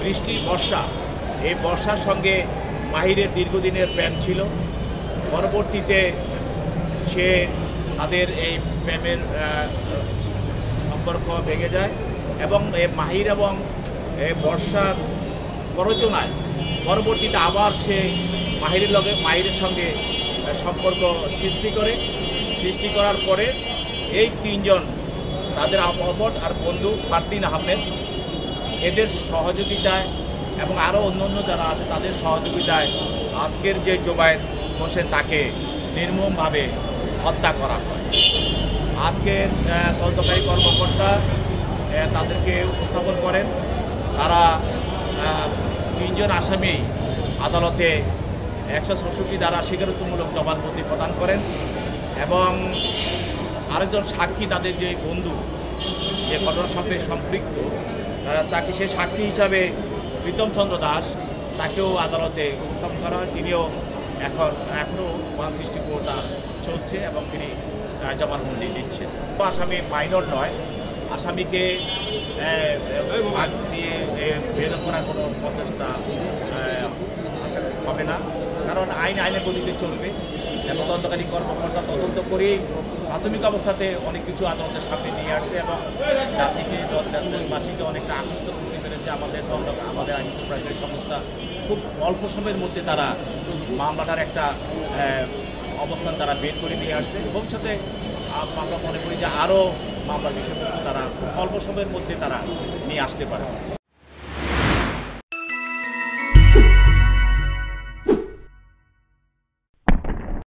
বৃষ্টি বর্ষা, এই বর্ষার সঙ্গে মাহিরের দীর্ঘদিনের প্রেম ছিল। পরবর্তীতে সে তাদের এই প্রেমের সম্পর্ক ভেঙে যায় এবং মাহির এবং বর্ষার প্ররোচনায় পরবর্তীতে আবার সে মাহিরের সঙ্গে সম্পর্ক সৃষ্টি করার পরে এই তিনজন, তাদের অপর আর বন্ধু ফারদিন আহমেদ, এদের সহযোগিতায় এবং আরও অন্য যারা আছে তাদের সহযোগিতায় আজকের যে জোবায়েদ হোসেন তাকে নির্মমভাবে হত্যা করা হয়। আজকের তদন্তকারী কর্মকর্তা তাদেরকে উপস্থাপন করেন। তারা তিনজন আসামি আদালতে 166 ধারা স্বীকারোক্তিমূলক জবানবন্দি প্রদান করেন এবং আরেকজন সাক্ষী, তাদের যে বন্ধু যে ঘটনার সঙ্গে সম্পৃক্ত, তাকে সে সাক্ষী হিসাবে প্রীতম চন্দ্র দাস, তাকেও আদালতে উপস্থাপন করা হয়। তিনিও এখনও 164 চলছে এবং তিনি জবানবন্দি দিচ্ছেন। আসামি মাইনর নয়, আসামিকে ভাগ দিয়ে বের করার কোনো প্রচেষ্টা হবে না, কারণ আইনের গতিতে চলবে এবং তদন্তকারী কর্মকর্তা তদন্ত করেই প্রাথমিক অবস্থাতে অনেক কিছু আদালতের সামনে নিয়ে আসছে এবং জাতিকে দেশবাসীকে অনেকটা আশ্বস্ত করতে পেরেছে। আমাদের আইন প্রশাসনিক সংস্থা খুব অল্প সময়ের মধ্যে তারা মামলাটার একটা অবস্থান তারা বের করে নিয়ে আসছে। ভবিষ্যতে আমরা মনে করি যে আরও মামলার বিষয়গুলো তারা অল্প সময়ের মধ্যে তারা নিয়ে আসতে পারে।